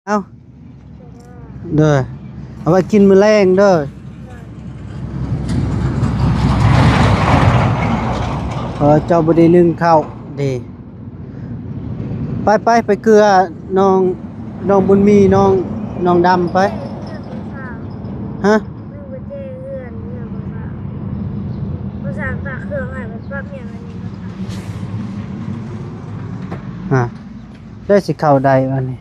เอาเด้อเอาไว้กินมื้อแรงเด้อเจ้าบ่ได้นึ่งข้าวเด้ไปเกลือน้องบุญมีน้องดำไปฮะฮะได้สิเข้าใดวันนี้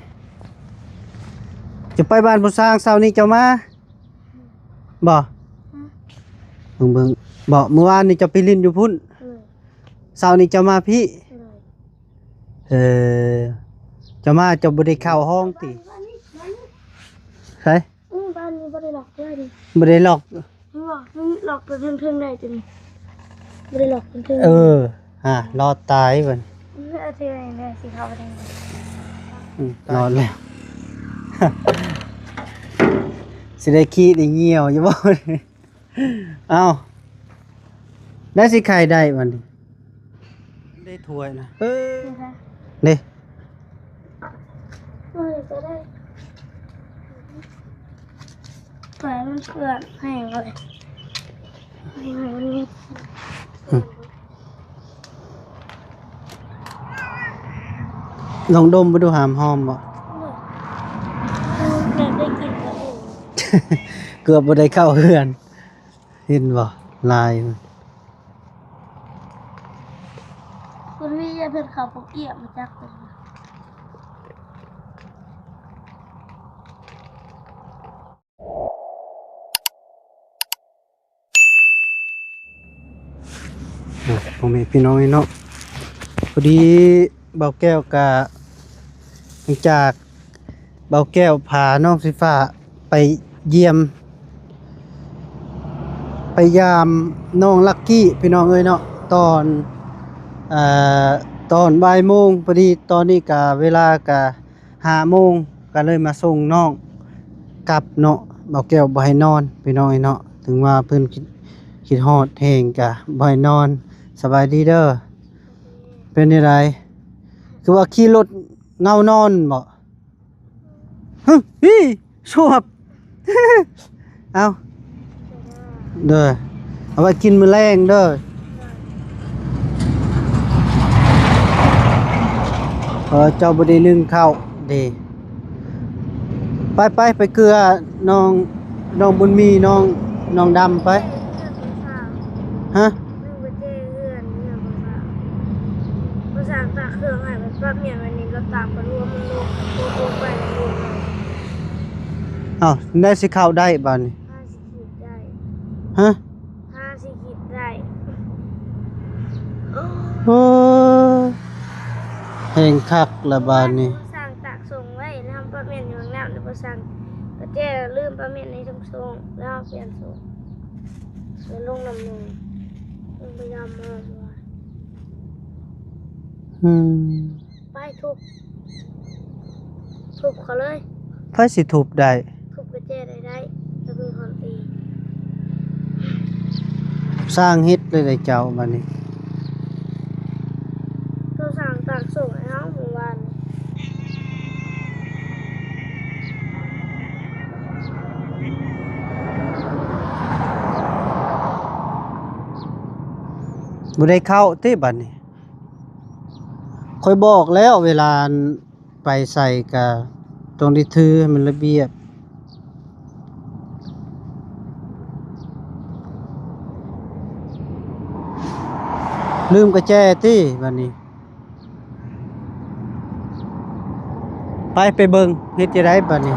จะไปบ้านผู้สร้างเช้านี้เจ้ามาบ่เบิ่งบ่เมื่อวานนี่เจ้าไปลิ้นอยู่พุ่นเช้านี้เจ้ามาพี่เออเจ้ามาเจ้าบ่ได้เข้าห้องติใช่บ้านนี้บ่ได้หลอกด้วยดิบ่ได้ล็อกหลอกไปเพิ่งได้จังบ่ได้หลอกเพิ่งรอดตายเพิ่นเอาที่ไหนได้สิเขาบ่ได้นอนแล้ว สิได้ขี้ได้เหี่ยวอยู่บ่ เอ้าได้สิไข่ได้วันนี้ได้ถ้วยนะนี่จะได้ปล่อยมันเปื้อนแห้งเลยลองดมไปดูหามหอมบ่ แบบได้กินก็ถูก เกือบบ่ได้เข้าเฮือนเห็นบ่ลายมัน คุณพี่จะเพิ่นเขาปกเกี่ยมาจากคนผมมีพี่น้องเนาะพอดีเบาแก้วกะหลังจากเบาแก้วพาน้องสีฟ้าไปเยี่ยมไปยามน้องลักกี้พี่น้องเอ้ยเนาะตอนบ่ายโมงพอดีตอนนี้กะเวลากะ5 โมงก็เลยมาส่งน้องกลับเนาะเบาแก้วบ่ให้นอนพี่น้องเอ้ยเนาะถึงว่าเพิ่นคิดฮอดแฮงกะบ่ให้นอนสบายดีเด้อเป็นจังไดคือว่าขี่รถเงานอนบ่ฮีชวบ เอาเด้อเอาไว้กินมื้อแรงเด้อเจ้าบ่ได้นึ่งข้าวเด้ไปเกลือน้องบุญมีน้องดำไปฮะภาษาตาเครื่องให้มันปั๊บเนี่ยวันนี้เราตามกันรวมมันรวมไปรวมอ้าวได้สิเข้าได้บัดนี้50ขีดได้ฮะ50ขีดได้ โอ้แห่งคักละบาดนี้สั่งตักส่งไว้แล้วทำปลาเมียนอยู่ข้างหน้าแล้วก็สั่งก็เจ้ลืมปลาเมียนในทุ่งส่งแล้วเปลี่ยนส่งสวยลงน้ำมือลงพยายามมาว่าไปทุบเขาเลยไผสิทุบได้ทุบกระเจ้ได้แล้วคือคนตีสร้างเฮ็ดเลยได้เจ้าบัดนี้เขาสั่งตักส่งให้น้องหมู่บ้านบ่ได้เข้าติบัดนี้ค่อยบอกแล้วเวลาไปใส่กะตรงที่ถือให้มันระเบียบลืมกระแจติบัดนี้ไปเบิ่งเฮ็ดจังได๋บัดนี้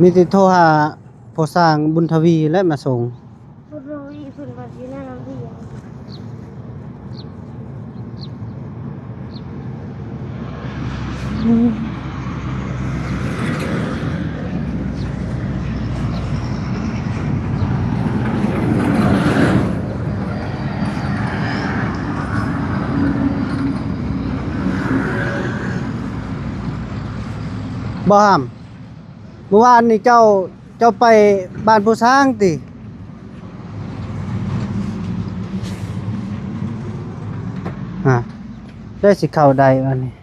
มีแต่โทรหาผู้สร้างบุญทวีและมาส่งบุญวีคุณบัดอยู่หน้าน้ำพี่บ่ห้ามเมื่อวานนี่เจ้าไปบ้านผู้สร้างติได้สิเข้าใดวันนี้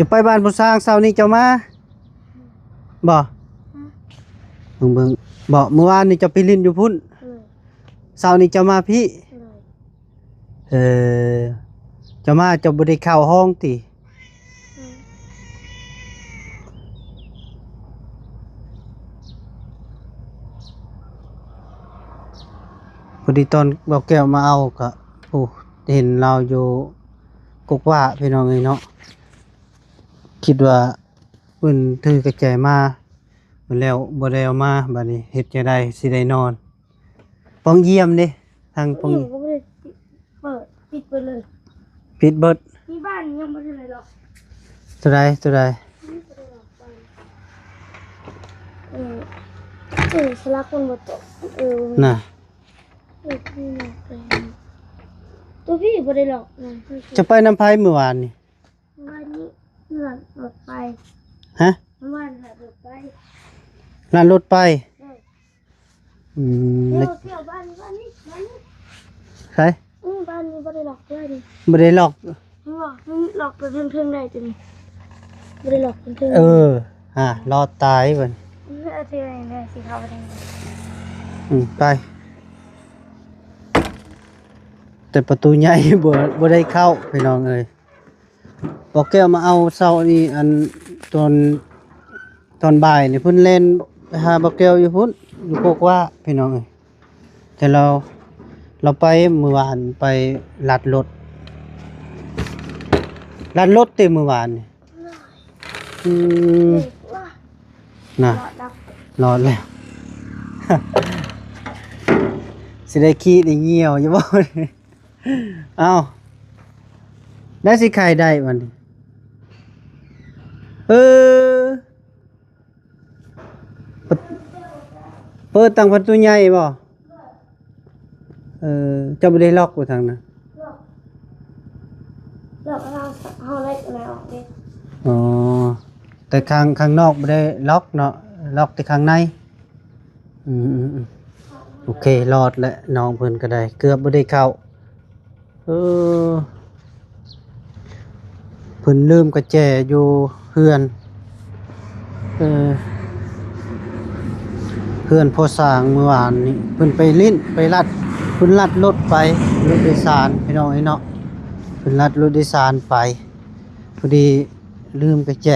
จะไปบ้านผู้สร้างเช้านี้เจ้ามาบ่เบิ่งบ่เมื่อวานนี่เจะไปลิ้นอยู่พุ่นเช้านี้เจ้ามาพี่เออเจ้ามาเจ้าบ่ได้เข้าห้องติพอดีตอนบ่าวแก้วมาเอาก็โอ้เห็นเราอยู่กกว่าพี่น้องเอ้ยเนาะคิดว่าเพิ่นถือกระแจมาเพิ่นแล้วบ่ได้เอามาบัดนี้เฮ็ดจังได๋สิได้นอนปองเยี่ยมเด้ทางปอง นี่ก็ไม่ได้เปิดปิดไปเลย ปิดเบิด ที่บ้านยังไม่ได้เลยหรอก ตัวใด ไม่ได้หรอกบ้านสลักคนมาตกน่ะ พี่หลอกไปตัวพี่ไม่ได้หรอกนะ จะไปน้ำไผเมื่อวานนี่ วันนี้หลังรถไป ฮะ วันหลังรถไป ร้านรถไปอืม เที่ แล้ ยว วเที่ยวบ้านนี้ใช่ บ้านนี้ไม่ได้หลอกด้วยดิ บ่ได้หลอก ไม่หลอกมันหลอกไปเพิ่งได้จนไม่ได้หลอกเพิ่ง รอดตายเพิ่น เอาที่ไหนเนี่ยสีขาวไปทางไหน ไป แต่ประตูใหญ่ บ่ได้เข้าพี่น้องเอ้ยบอกแก้วมาเอาเช้านี่อันตอนบ่ายนี่เพิ่นเล่นไปหาบอกแก้วอยู่พุ่นอยู่โคกว่าพี่น้องเอ้ยแต่เราไปเมื่อวานไปลัดรถเต็มเมื่อวานนี่น่ะรอดแล้ว สิได้ขี้ได้เหี่ยวอย่าบ่เอ้าได้สิไข่ได้มันเปิดตั้งประตูใหญ่บ่เจ้าบ่ได้ล็อกบ่ทางนั้นหลอกเราเล็กอะไรออกเนี่ย อ๋อแต่ข้างนอกบ่ได้ล็อกเนาะล็อกแต่ข้างในโอเครอดแล้วน้องเพิ่นก็ได้เกือบบ่ได้เข้าเพิ่นลืมกระแจอยู่เฮือนเพื่อนพ่อสร้างเมื่อวานนี้เพิ่นไปลิ้นไปลัดเพิ่นลัดรถไปรถโดยสารพี่น้องไอ้เนาะเพิ่นลัดรถโดยสารไปพอดีลืมกระแจ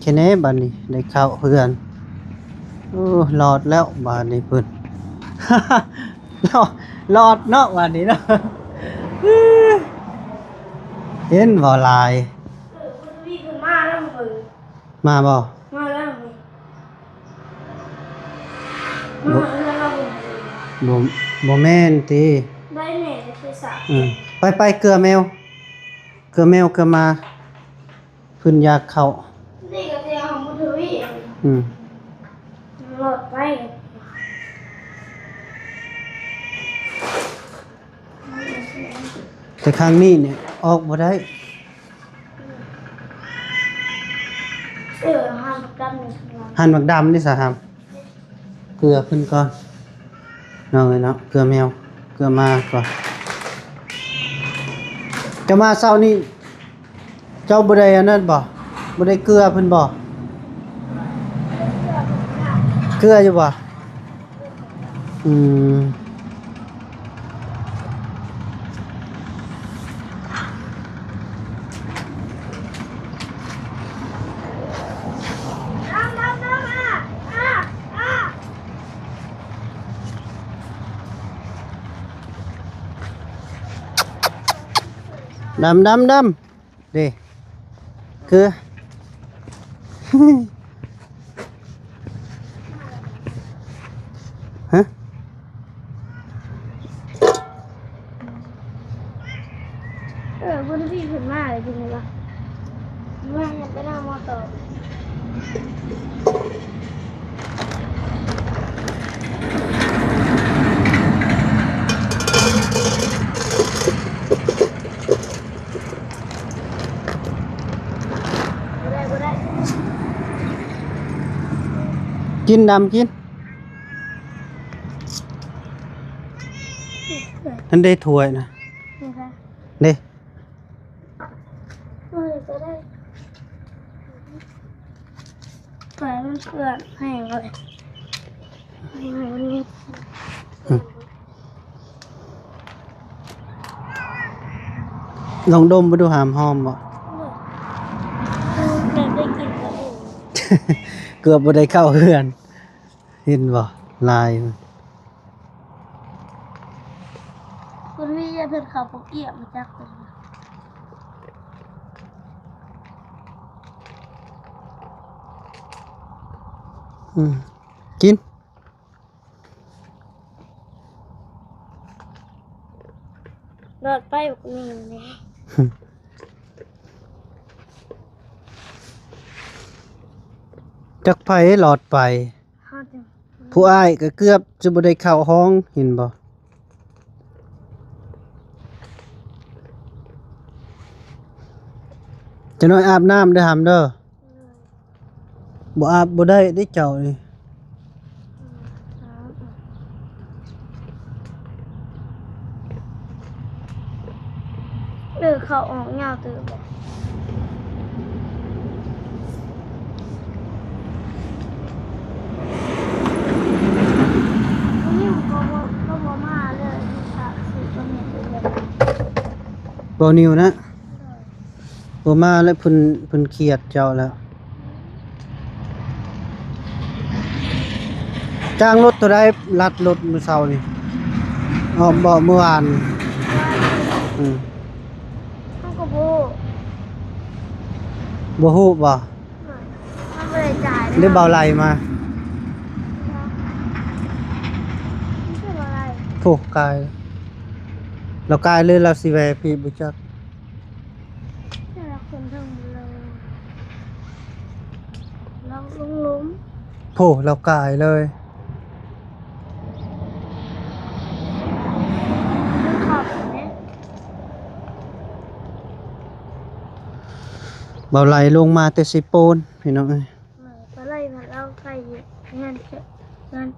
แค่นี้บัดนี้ได้เข้าเฮือนรอดแล้วบัดนี้เพิ่น รอดเนาะบัดนี้เนาะ เห็นบ่ลายพี่คือมาแล้วมึง มาบ่มาแล้วมึงมาแล้วมึง บ่แม่นติ ได้แม่ไปสักไปเกลือแมวเกลือมาเพิ่นอยากเข้านี่ก็เที่ยวของมุทวีหลอดไปแต่ครั้งนี้เนี่ยออกบ่ได้หั่นดำนี่หั่นบักดำนี่ซะครับเกลือขึ้นก่อนน้องเอ้ยเนาะเกลือแมวเกลือมาก่อนจะมาเช้านี้เจ้าบ่ได้อันนั้นบ่ได้เกลือเพิ่นบ่เกลืออยู่บ่ดำดิคือ ฮะมุทวีขึ้นมาเลยจริงไหมวะว่าอยากไปนั่งมอเตอร์กินดำกินนั่นได้ถ้วยนะเด้ จะได้ปล่อยมันเปื่อนแห้งเลยให้มันมี ลองดมไปดูหามหอมบ่ ได้กินกับอื่น เกือบบ่ได้เข้าเฮือนเห็นบ่ลายมัน คุณพี่จะเพิ่นเขาปกเกี่ยมาจากตรงนี้ กิน รอดไปบอกนี่นี่ จักไผหลอดไป ฮอดจัง ผู้อ้ายก็เกือบจะบ่ได้เข้าห้องเห็นบ่จะน้อยอาบน้ำเด้อหามเด้อบ่อาบบ่ได้ได้เจ้านี่ เขาออกเงาตื่นบอกนี่ก็บ่มาเลยที่ฉากสีก็มีตัวเดียว บ่นิวนะบ่มาแล้วเพิ่นเครียดเจ้าแล้วจ้างรถเท่าใดลัดรถมื้อเช้านี่อ๋อบ่เมื่อวานอืม เขาก็บ่ บ่ฮู้บ่ มันไม่ได้จ่าย ได้เบาไหลมา ไม่ใช่อะไร โถกายเรากายเลยเราสิแวพี่บ่จัก แต่ละคนทั้งหมดเลยเราลุ้ม โถเรากายเลย มันขับเนี่ย เบาไหลลงมาแต่สิโปนพี่น้องเอ้ย มาไล่มาเล่าไก่งาน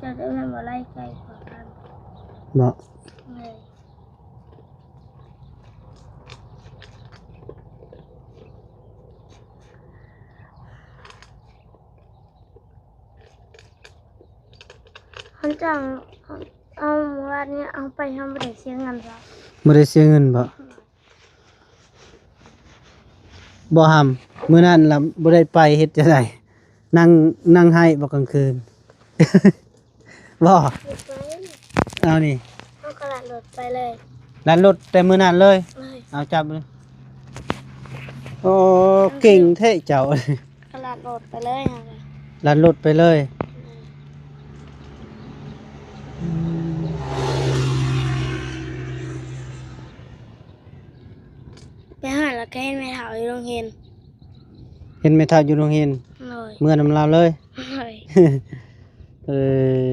จะเดินมาไล่ไก่กว่ากัน บ่ เลยเขาจังเอาวันนี้เอาไปทำบริเสียเงินเรา บ่ได้เสียเงินบ่บ่หำมื้อนั้นล่ะบ่ได้ไปเฮ็ดจังได๋นั่งให้บ่กลางคืน บ่ หยุดไว้ เอานี่ เอากระดาษหลดไปเลย ลันรถแต่มื้อนั้นเลย เลย เอาจับเลยโอ้เก่งแท้เจ้า กระดาษหลดไปเลยค่ะ ลันรถไปเลย ไปหาแล้วก็ให้แม่เฒ่าอยู่โรงเรียน เห็นแม่ทัพอยู่โรงเรียน เลย เมื่อนำลาวเลย เลย เอ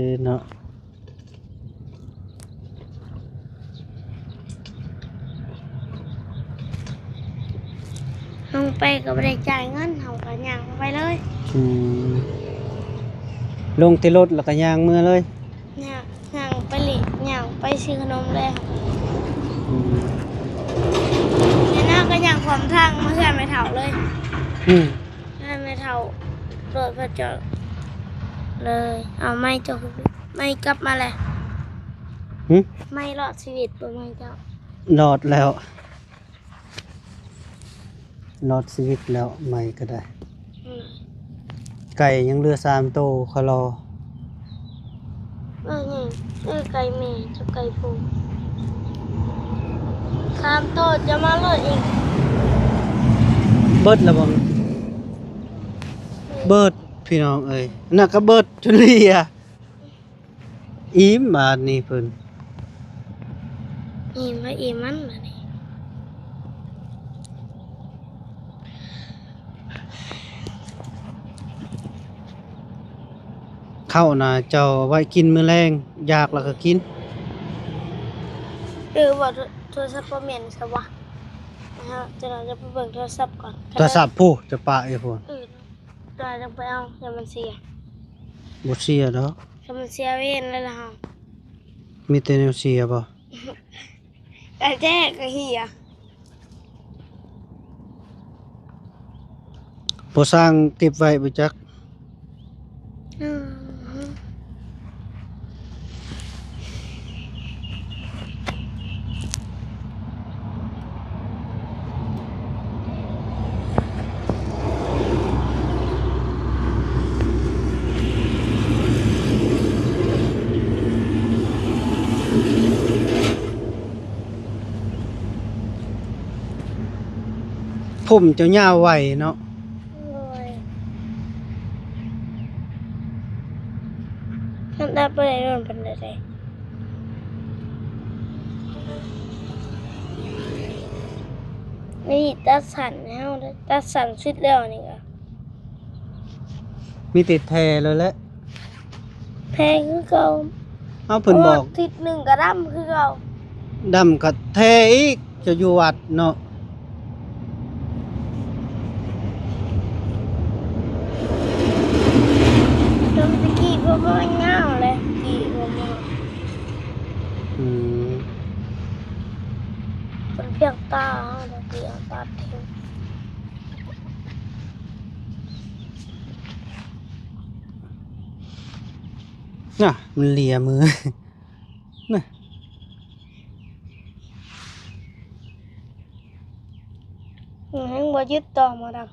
อเนาะ ลงไปก็ไม่ได้จ่ายเงินเขาก็ย่างไปเลย อืมลงที่รถแล้วก็ย่างเมื่อเลย ย่างไปหลีย่างไปซื้อขนมเลย อืม เนี่ยน่าก็ย่างความทางมาเพื่อนไม่เฒ่าเลย อืม เพื่อนไม่เฒ่าโดดพระเจ้าเลย เอาไม่จบไม่กลับมาเลย หึ ไม่รอดชีวิตบ่ไม่เจ้าร อดแล้วรอดชีวิตแล้วไม่ก็ได้ อืม ไก่ยังเหลือ3โตวเขารอ นี่ไก่แม่กับไก่ปู3 โตจะมาเลยอีก เบิดแล้วบ่เบิดพี่น้องเอ้ยน่ะก็เบิดทุเรียอิ่มบาดนี้เพิ่น อีมาอีมันมานี่ ข้าวน่ะเจ้าไว้กินมื้อแรงอยากแล้วก็กิน ว่าโทรศัพท์บ่แม่นซะวะนะครับจะเราจะไปเบิ่งโทรศัพท์ก่อน โทรศัพท์ผู้จะปะไอ้พุ่น เราจะไปเอาแต่มันเสีย บ่เสียดอก แต่มันเสียเว้นแล้วล่ะเฮา มีแต่แนวเสียบ่ แต่แท้ก็เหีย บ่สร้างเก็บไว้บ่จัก อืม ผมเจะยาวไวเนาะ โอ้ยมันได้ไปไหนนเป็นอะไรนี่ตัดสันแล้วตัดสันสุดแล้วนี่ก็ มีติดแทเลยแหละ แพงคือเก่า เอาเพิ่นบอก ทิศหนึ่งกระดำคือเก่า ดำกับแทอีกจะอยู่วัดเนาะ จนตะกี้พวกมันเงาเลยกี่พวกมัน อืม เป็นเพียงตาตะกี้เอาตาทิ้ง น่ะมันเลียมือ น่ะ ให้บ่ยึดต่อมาดำ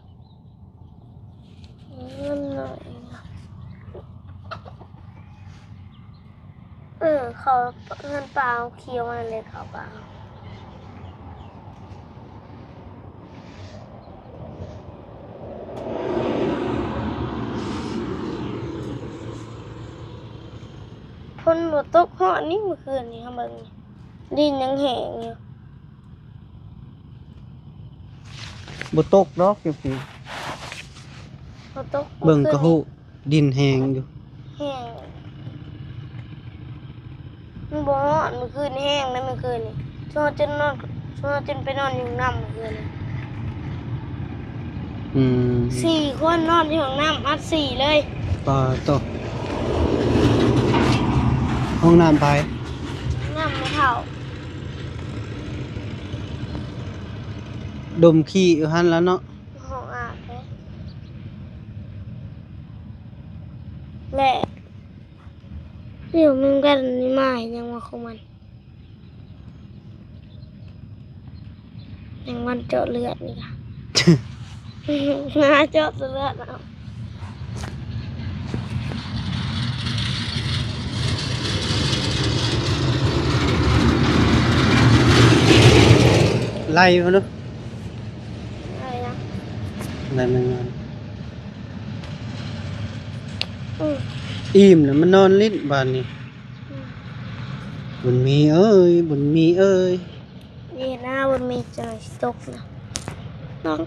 เงินหน่อยนะเขาเงินเปล่าเคี้ยวมันเลยเขาเปล่าพ่นบ่ตกเหาะนี่เมื่อคืนนี่ค่ะเบิ่งดินยังแห้งอยู่ บ่ตกดอกจังซี่ บ่ตก เบิ่งกระหูดินแห้งอยู่ แห้งมันบ่เหาะเมื่อคืนแห้งนะเมื่อคืนนี่ช่วงจนนอนช่วงจนไปนอนอยู่น้ำเมื่อคืนนี่ อืม 4 คนนอนอยู่ห้องน้ำอัด4เลย ต่อต่อห้องน้ำไป น้ำไม่เท่า ดมขี้อยู่หั่นแล้วเนาะ ห้องอาบเลยและเดี๋ยวมึงกันนี่มายังมาของมันยังมันเจาะเลือดนี่ค่ะ น่าเจาะเลือดเอา ไล่มาเนาะ อะไรนะ ไล่มันนอน อืม อิ่มแล้วมันนอนลิ้นบ้านนี้บุญมีเอ้ยบุญมีเอ้ย นี่หน้าบนมีจะหน่อยตกนะน้อง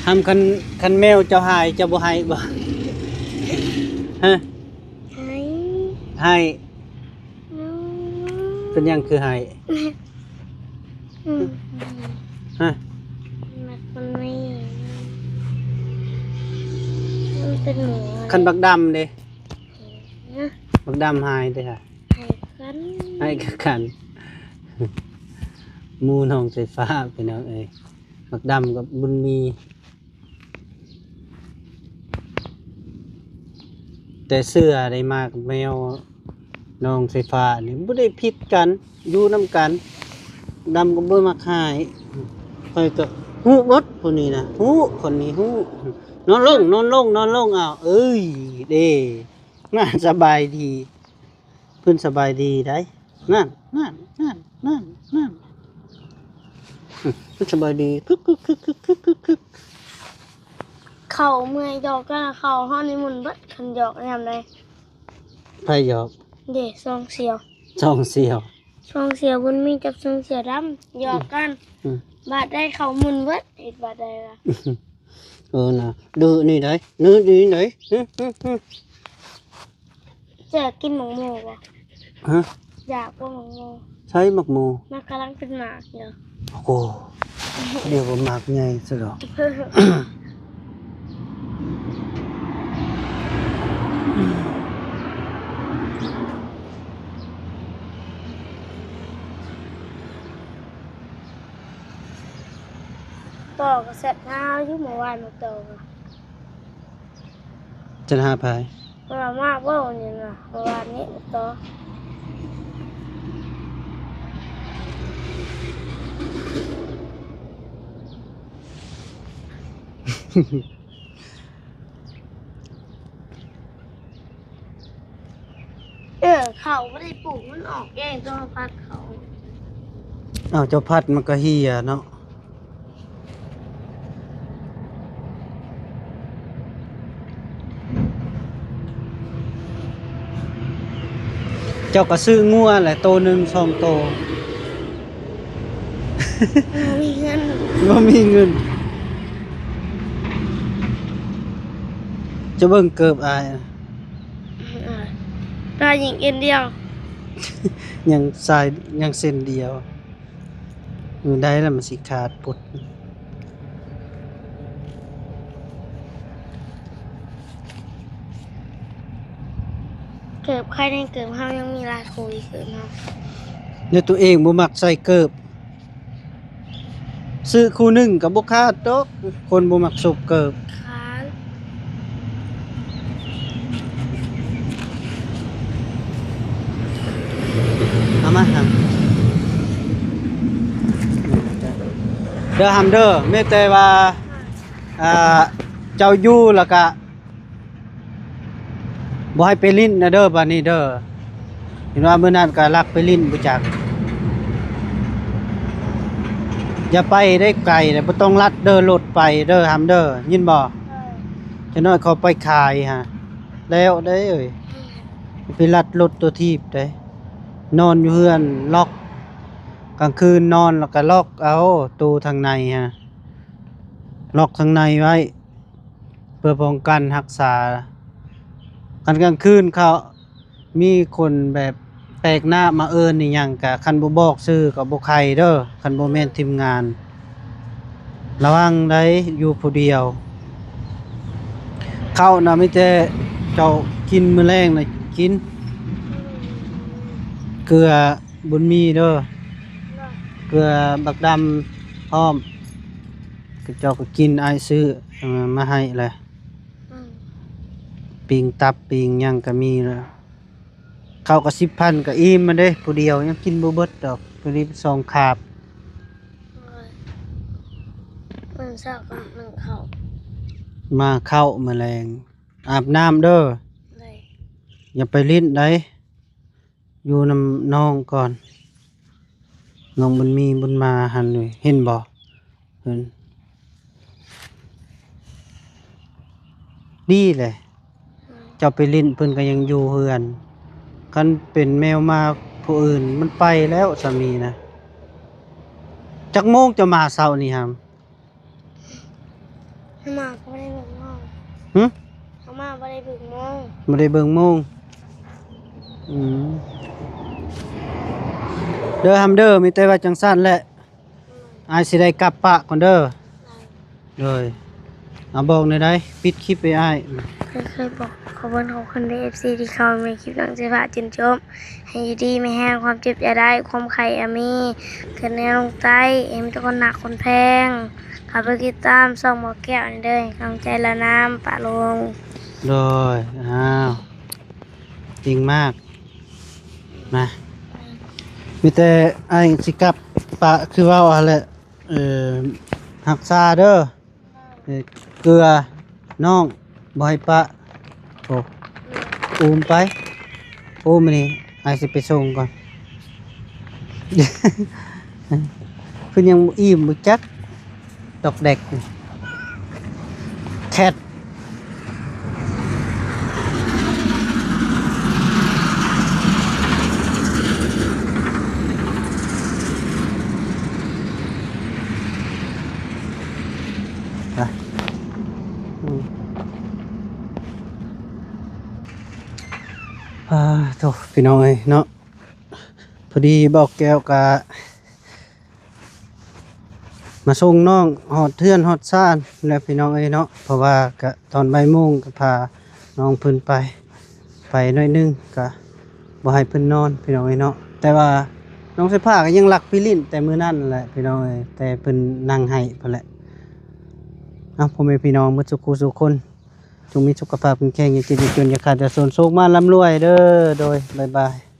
ทำคันแมวเจ้าหายเจ้าบ่หายบ่ฮะ ไอ้ หายเป็นหยังคือหาย อืม ฮะ มันไม่มันเป็นหมูอะไร คันบักดำเด้ นะ บักดำหายเด้อค่ะ ไข่กัน ให้คือกัน หมูน้องไฟฟ้าพี่น้องเอ้ยบักดำกับบุญมี แต่เสื้อได้มากับแมวน้องไฟฟ้านี่บ่ได้ผิดกันอยู่นํกันดำก็บ่มักหายค่อยก็ฮู้เบดผู้นี้นะฮู้คนนี้ฮู้นอนลงนอนลงนอนลงอ้าวเอ้ยเด้น่าสบายดีเพิ่นสบายดีได้นั่นนั่นนั่นนั่นนั่นเพิ่นสบายดีคึกคึกคึกคึกคึกคึกคึก เข่าเมื่อยดอกก็เข่าห้องนี้มุนเบัดคันดอกทำไร ไผหยอก เด็กซองเสียว ช่องเสียว ซองเสียวบนมีกับซองเสียวดำหยอกกัน อืม บาดได้เข่ามุนเบัดอีกบาดได้ละ เออนะดูนี่ได้นื้อดีไหนฮึฮึฮึ จะกินหมูหมูบ่ ฮะ อยากว่าหมูหมู ใช้หมักหมู มันกำลังเป็นหมากอยู่ โอ้โหเดี๋ยวผมหมักไงสะดอก ต่อก็เสร็จหน้าอยู่เมื่อวานมาต่อก็ จะหาภาย มามากว่าวันนี้นะเมื่อวานนี้มาต่อ เขาไม่ได้ปลูกมันออกเองต้องมาพัดเขา อ้าวเจ้าพัดมันก็เฮียเนาะเจ้าก็ซื้องัวแหละโตหนึ่งสองโต มีเงิน บ่มีเงินจะเบิ่งเกิบอายนะ ได้ยิงเอ็นเดียว ยังสายยังเส้นเดียวมือได้แล้วมันสิขาดปุด เกิดใครในเกิดเขายังมีลายโคยเกิดมา เนี่ยตัวเองบ่มักใส่เกิบซื้อคู่หนึงก็บ่ขาดดอกคนบ่มักสบเกิบ ค้าน เอามาทำเด้อหำเด้อแม่แต่ว่าเจ้าอยู่แล้วก็บ่ให้ไปลิ้นนะเด้อบัดนี้เด้อเห็นว่ามื้อนั้นก็ลักไปลิ้นบ่จักอย่าไปได้ไกลนะบ่ต้องลัดเด้อรถไปเด้อหำเด้อยินบ่จะน้อยเขาไปขายฮะแล้วได้เอ้ยไปลัดรถตัวทีบได้นอนอยู่เฮือนล็อกกลางคืนนอนแล้วก็ล็อกเอาตูทางในฮะล็อกทางในไว้เพื่อป้องกันรักษากันกลางคืนเขามีคนแบบแปลกหน้ามาเอิ้นนี่หยังกะคันบ่บอกชื่อก็บ่ใครเด้อคันบ่แม่นทีมงานระวังได้อยู่ผู้เดียวข้าวน่ะมีแต่เจ้ากินมื้อแลงน่ะกินเกลือบุญมีเด้อเกลือบักดำพร้อมก็เจ้าก็กินอ้ายซื้อมาให้แหละปิงตับปิงหยังก็มีแล้วข้าวก็10,000ก็อิ่มมาเด้ผู้เดียวยังกินบ่เบิดดอกตัวนี้2คาบ มันเศร้ากับหนึ่งเขา มาเข้าแมลงอาบน้ำเด้อ เลย อย่าไปลิ้นได้อยู่นำน้องก่อนน้องบุญมีบุญมาหันเลยเห็นบ่เห็นนี่แหละเจ้าไปลิ้นเพิ่นก็ยังอยู่เฮือนคันเป็นแมวมาผู้อื่นมันไปแล้วสามีนะจักโมงจะมาเช้านี่ครับ เขามาก็ไม่ได้เบิกมอง หึ เขามาไม่ได้เบิกมอง บ่ได้เบิ่งโมงเด้อฮัมเด้อมีแต่ว่าจังซั่นแหละอายสิได้กลับปะก่อนเด้อเลยเอาบอกหน่อยได้ปิดคลิปไปอ้าย เคยบอกขอบคุณของคนในเอฟซีที่เขาในคลิปหลังเสื้อผ้าจินชมให้อยู่ดีไม่แห้งความเจ็บอย่าได้ความไข่อามีเกิดแนวลงใต้เอ็มตะคนหนักคนแพงขับไปติดตามส่องหมอแก้วนี่เด้อกำลังใจละน้ำปะลง เลยอ้าวจริงมากนะมีแต่ไอ้ายสิกลับปะคือว่าอะไรหักซาเด้อเกลือน้องบ่ให้ปะโอ้อูมไปอูมนี่ไอ้ายสิไปส่งก่อน คือยังบ่อิ่มบ่จักดอกแดกแคทไปโถพี่น้องเอ้ยเนาะพอดีบอกแก้วกะมาส่งน้องหอดเทือนหอดซ่านแล้วพี่น้องเอ้ยเนาะเพราะว่ากะตอนบ่ายโมงก็พาน้องเพิ่นไปหน่อยนึงก็บ่ให้เพิ่นนอนพี่น้องเอ้ยเนาะแต่ว่าน้องเสื้อผ้าก็ยังรักพี่ลิ้นแต่มื้อนั้นแหละพี่น้องเอ้ยแต่เพิ่นนั่งให้เพิ่นแหละ พ่อแม่พี่น้องมื้อสุขสุขคนจงมีสุขภาพแข็งแรงอย่าเจ็บอย่าจนอย่าขาดอย่าโศนโศกมาร่ำรวยเด้อโดยบ๊ายบาย